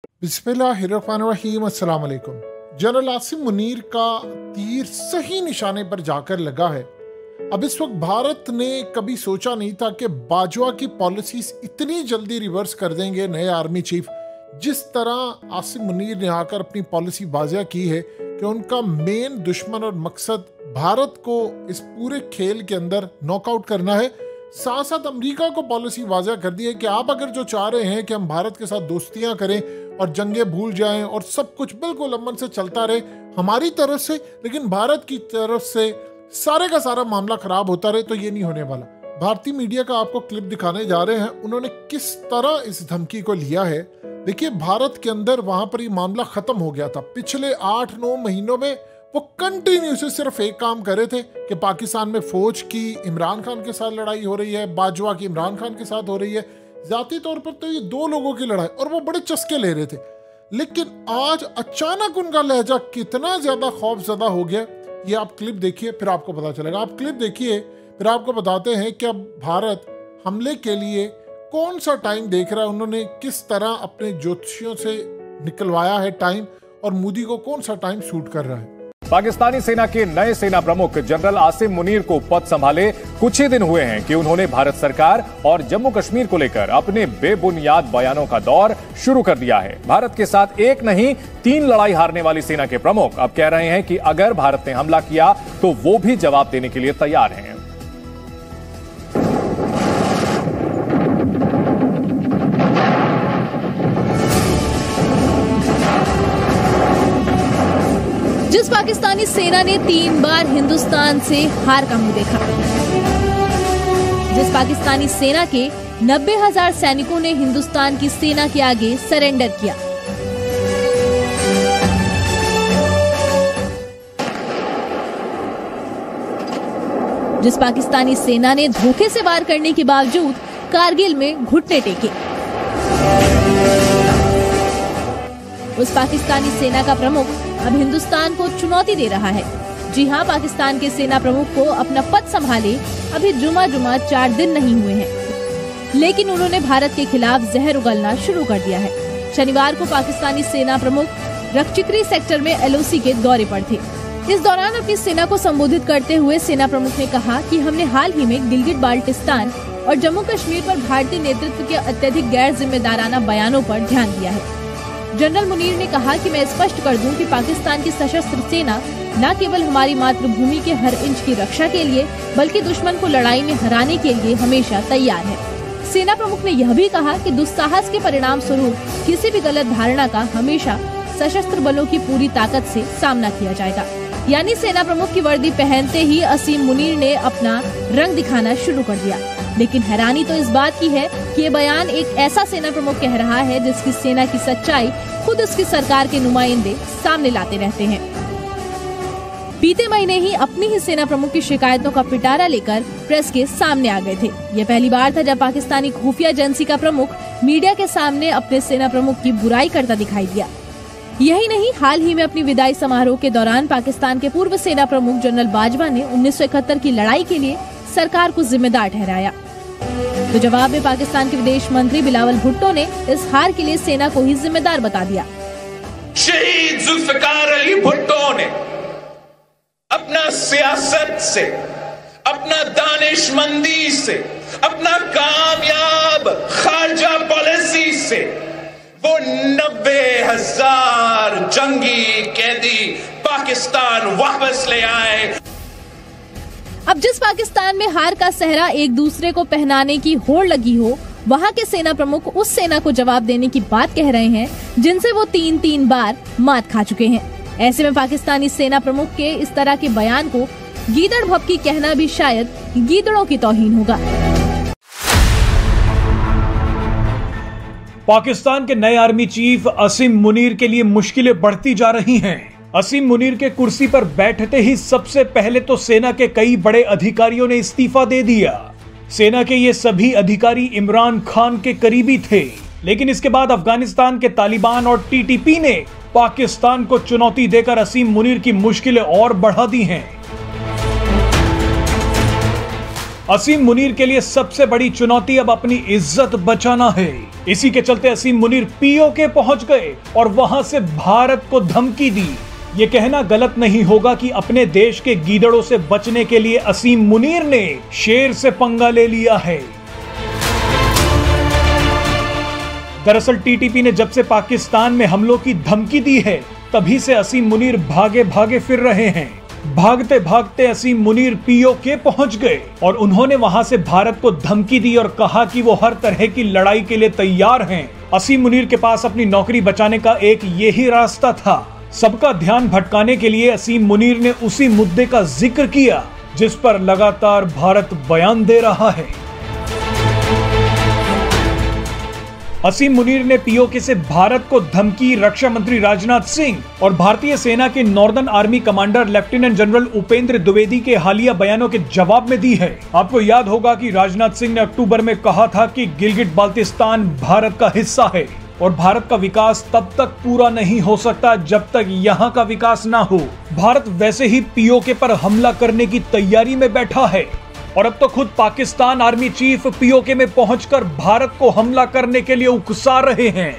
बिस्मिल्लाहिर्रहमानिर्रहीम, अस्सलाम वालेकुम। जनरल आसिम मुनीर का तीर सही निशाने पर जाकर लगा है। अब इस वक्त भारत ने कभी सोचा नहीं था कि बाजवा की पॉलिसीज इतनी जल्दी रिवर्स कर देंगे नए आर्मी चीफ। जिस तरह आसिम मुनीर ने आकर अपनी पॉलिसी वाज़ेह की है कि उनका मेन दुश्मन और मकसद भारत को इस पूरे खेल के अंदर नॉकआउट करना है। साथ साथ अमेरिका को पॉलिसी वाज़ेह कर दी है कि आप अगर जो चाह रहे हैं कि हम भारत के साथ दोस्तियां करें और जंगे भूल जाएं और सब कुछ बिल्कुल अमन से चलता रहे हमारी तरफ से, लेकिन भारत की तरफ से सारे का सारा मामला खराब होता रहे, तो ये नहीं होने वाला। भारतीय मीडिया का आपको क्लिप दिखाने जा रहे हैं, उन्होंने किस तरह इस धमकी को लिया है। देखिए, भारत के अंदर वहां पर ये मामला खत्म हो गया था। पिछले 8-9 महीनों में वो कंटिन्यू से सिर्फ एक काम कर रहे थे कि पाकिस्तान में फौज की इमरान खान के साथ लड़ाई हो रही है, बाजवा की इमरान खान के साथ हो रही है। जाती तौर पर तो ये 2 लोगों की लड़ाई, और वो बड़े चस्के ले रहे थे। लेकिन आज अचानक उनका लहजा कितना ज्यादा खौफजदा हो गया, ये आप क्लिप देखिए, फिर आपको पता चलेगा। आप क्लिप देखिए, फिर आपको बताते हैं कि अब भारत हमले के लिए कौन सा टाइम देख रहा है। उन्होंने किस तरह अपने ज्योतिषियों से निकलवाया है टाइम, और मोदी को कौन सा टाइम सूट कर रहा है। पाकिस्तानी सेना के नए सेना प्रमुख जनरल आसिम मुनीर को पद संभाले कुछ ही दिन हुए हैं कि उन्होंने भारत सरकार और जम्मू कश्मीर को लेकर अपने बेबुनियाद बयानों का दौर शुरू कर दिया है। भारत के साथ एक नहीं 3 लड़ाई हारने वाली सेना के प्रमुख अब कह रहे हैं कि अगर भारत ने हमला किया तो वो भी जवाब देने के लिए तैयार हैं। जिस पाकिस्तानी सेना ने 3 बार हिंदुस्तान से हार का मुंह देखा, जिस पाकिस्तानी सेना के 90,000 सैनिकों ने हिंदुस्तान की सेना के आगे सरेंडर किया, जिस पाकिस्तानी सेना ने धोखे से वार करने के बावजूद कारगिल में घुटने टेके, उस पाकिस्तानी सेना का प्रमुख अब हिंदुस्तान को चुनौती दे रहा है। जी हां, पाकिस्तान के सेना प्रमुख को अपना पद संभाले अभी जुमा 4 दिन नहीं हुए हैं, लेकिन उन्होंने भारत के खिलाफ जहर उगलना शुरू कर दिया है। शनिवार को पाकिस्तानी सेना प्रमुख रखचिकरी सेक्टर में LOC के दौरे पर थे। इस दौरान अपनी सेना को संबोधित करते हुए सेना प्रमुख ने कहा कि हमने हाल ही में गिलगिट बाल्टिस्तान और जम्मू कश्मीर पर भारतीय नेतृत्व के अत्यधिक गैर जिम्मेदाराना बयानों पर ध्यान दिया है। जनरल मुनीर ने कहा कि मैं स्पष्ट कर दूं कि पाकिस्तान की सशस्त्र सेना न केवल हमारी मातृभूमि के हर इंच की रक्षा के लिए, बल्कि दुश्मन को लड़ाई में हराने के लिए हमेशा तैयार है। सेना प्रमुख ने यह भी कहा कि दुस्साहस के परिणाम स्वरूप किसी भी गलत धारणा का हमेशा सशस्त्र बलों की पूरी ताकत से सामना किया जाएगा। यानी सेना प्रमुख की वर्दी पहनते ही आसिम मुनीर ने अपना रंग दिखाना शुरू कर दिया। लेकिन हैरानी तो इस बात की है कि ये बयान एक ऐसा सेना प्रमुख कह रहा है जिसकी सेना की सच्चाई खुद उसकी सरकार के नुमाइंदे सामने लाते रहते हैं। बीते महीने ही अपनी ही सेना प्रमुख की शिकायतों का पिटारा लेकर प्रेस के सामने आ गए थे। ये पहली बार था जब पाकिस्तानी खुफिया एजेंसी का प्रमुख मीडिया के सामने अपने सेना प्रमुख की बुराई करता दिखाई दिया। यही नहीं, हाल ही में अपनी विदाई समारोह के दौरान पाकिस्तान के पूर्व सेना प्रमुख जनरल बाजवा ने 1971 की लड़ाई के लिए सरकार को जिम्मेदार ठहराया। तो जवाब में पाकिस्तान के विदेश मंत्री बिलावल भुट्टो ने इस हार के लिए सेना को ही जिम्मेदार बता दिया। शहीद जुल्फिकार अली भुट्टो ने अपना सियासत से, अपना दानिशमंदी से, अपना कामयाब खारजा पॉलिसी से वो 90,000 जंगी कैदी पाकिस्तान वापस ले आए। अब जिस पाकिस्तान में हार का सहरा एक दूसरे को पहनाने की होड़ लगी हो, वहाँ के सेना प्रमुख उस सेना को जवाब देने की बात कह रहे हैं जिनसे वो 3 बार मात खा चुके हैं। ऐसे में पाकिस्तानी सेना प्रमुख के इस तरह के बयान को गीदड़ भपकी कहना भी शायद गीदड़ों की तौहीन होगा। पाकिस्तान के नए आर्मी चीफ आसिम मुनीर के लिए मुश्किलें बढ़ती जा रही हैं। आसिम मुनीर के कुर्सी पर बैठते ही सबसे पहले तो सेना के कई बड़े अधिकारियों ने इस्तीफा दे दिया। सेना के ये सभी अधिकारी इमरान खान के करीबी थे, लेकिन इसके बाद अफगानिस्तान के तालिबान और TTP ने पाकिस्तान को चुनौती देकर आसिम मुनीर की मुश्किलें और बढ़ा दी हैं। आसिम मुनीर के लिए सबसे बड़ी चुनौती अब अपनी इज्जत बचाना है। इसी के चलते असीम मुनीर पीओके पहुंच गए और वहां से भारत को धमकी दी। ये कहना गलत नहीं होगा कि अपने देश के गीदड़ों से बचने के लिए असीम मुनीर ने शेर से पंगा ले लिया है। दरअसल टीटीपी ने जब से पाकिस्तान में हमलों की धमकी दी है, तभी से असीम मुनीर भागे भागे फिर रहे हैं। भागते भागते असीम मुनीर पीओके पहुंच गए और उन्होंने वहां से भारत को धमकी दी और कहा कि वो हर तरह की लड़ाई के लिए तैयार हैं। असीम मुनीर के पास अपनी नौकरी बचाने का एक यही रास्ता था। सबका ध्यान भटकाने के लिए असीम मुनीर ने उसी मुद्दे का जिक्र किया जिस पर लगातार भारत बयान दे रहा है। असीम मुनीर ने पीओके से भारत को धमकी रक्षा मंत्री राजनाथ सिंह और भारतीय सेना के northern army commander lieutenant general Upendra Dwivedi के हालिया बयानों के जवाब में दी है। आपको याद होगा कि राजनाथ सिंह ने अक्टूबर में कहा था कि गिलगिट बाल्टिस्तान भारत का हिस्सा है और भारत का विकास तब तक पूरा नहीं हो सकता जब तक यहाँ का विकास ना हो। भारत वैसे ही पीओके पर हमला करने की तैयारी में बैठा है और अब तो खुद पाकिस्तान आर्मी चीफ पीओके में पहुंचकर भारत को हमला करने के लिए उकसा रहे हैं।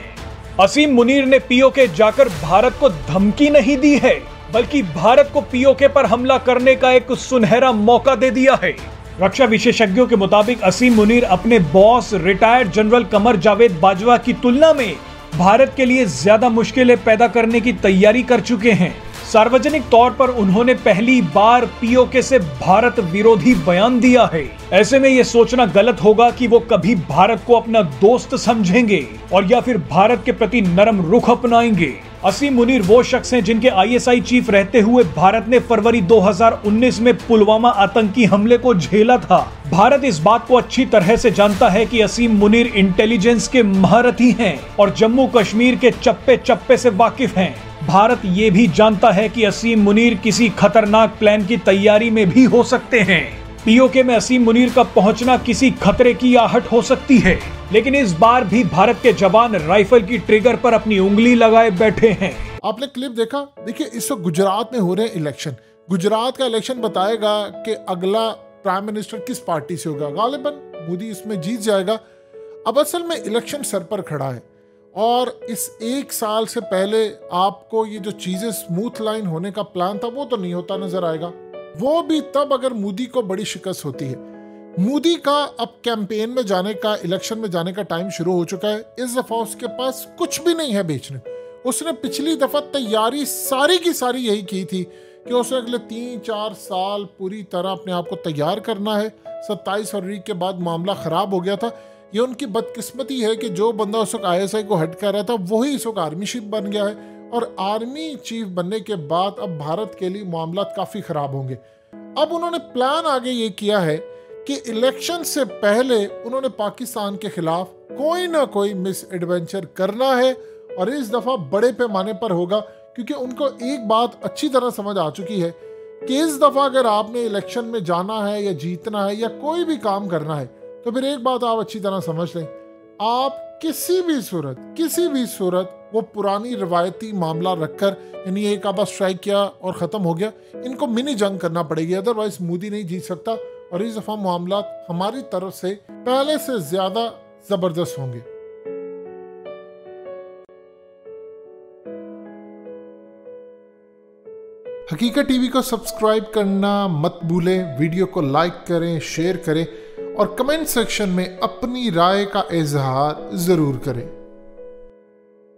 असीम मुनीर ने पीओके जाकर भारत को धमकी नहीं दी है, बल्कि भारत को पीओके पर हमला करने का एक सुनहरा मौका दे दिया है। रक्षा विशेषज्ञों के मुताबिक असीम मुनीर अपने boss retired general Qamar Javed Bajwa की तुलना में भारत के लिए ज्यादा मुश्किलें पैदा करने की तैयारी कर चुके हैं। सार्वजनिक तौर पर उन्होंने पहली बार पीओके से भारत विरोधी बयान दिया है। ऐसे में यह सोचना गलत होगा कि वो कभी भारत को अपना दोस्त समझेंगे और या फिर भारत के प्रति नरम रुख अपनाएंगे। असीम मुनीर वो शख्स हैं जिनके आईएसआई चीफ रहते हुए भारत ने फरवरी 2019 में पुलवामा आतंकी हमले को झेला था। भारत इस बात को अच्छी तरह से जानता है कि असीम मुनीर इंटेलिजेंस के महारथी हैं और जम्मू कश्मीर के चप्पे चप्पे से वाकिफ हैं। भारत ये भी जानता है कि असीम मुनीर किसी खतरनाक प्लान की तैयारी में भी हो सकते हैं। पीओके में असीम मुनीर का पहुंचना किसी खतरे की आहट हो सकती है, लेकिन इस बार भी भारत के जवान राइफल की ट्रिगर पर अपनी उंगली लगाए बैठे हैं। आपने क्लिप देखा? देखिए, इस वक्त गुजरात में हो रहे हैं इलेक्शन। गुजरात का इलेक्शन बताएगा कि अगला प्राइम मिनिस्टर किस पार्टी से होगा। गालिबन मोदी इसमें जीत जाएगा। अब असल में इलेक्शन सर पर खड़ा है और इस एक साल से पहले आपको ये जो चीजें स्मूथ लाइन होने का प्लान था वो तो नहीं होता नजर आएगा। वो भी तब अगर मोदी को बड़ी शिकस्त होती है। मोदी का अब कैंपेन में जाने का, इलेक्शन में जाने का टाइम शुरू हो चुका है। इस दफा उसके पास कुछ भी नहीं है बेचने। उसने पिछली दफा तैयारी सारी की सारी यही की थी कि उसे अगले 3-4 साल पूरी तरह अपने आप को तैयार करना है। 27 फरवरी के बाद मामला खराब हो गया था। ये उनकी बदकिस्मती है कि जो बंदा उस वक्त आईएसआई को हट कर रहा था वही इस वक्त आर्मी चीफ बन गया है और आर्मी चीफ बनने के बाद अब भारत के लिए मामला काफी खराब होंगे। अब उन्होंने प्लान आगे ये किया है कि इलेक्शन से पहले उन्होंने पाकिस्तान के खिलाफ कोई ना कोई मिस एडवेंचर करना है और इस दफा बड़े पैमाने पर होगा, क्योंकि उनको एक बात अच्छी तरह समझ आ चुकी है कि इस दफा अगर आपने इलेक्शन में जाना है या जीतना है या कोई भी काम करना है तो फिर एक बात आप अच्छी तरह समझ लें, आप किसी भी सूरत वो पुरानी रवायती मामला रखकर, यानी एक आधा स्ट्राइक किया और खत्म हो गया, इनको मिनी जंग करना पड़ेगी, अदरवाइज मोदी नहीं जीत सकता। और इस दफा मामला हमारी तरफ से पहले से ज्यादा जबरदस्त होंगे। हकीकत टीवी को सब्सक्राइब करना मत भूलें, वीडियो को लाइक करें, शेयर करें और कमेंट सेक्शन में अपनी राय का इजहार जरूर करें।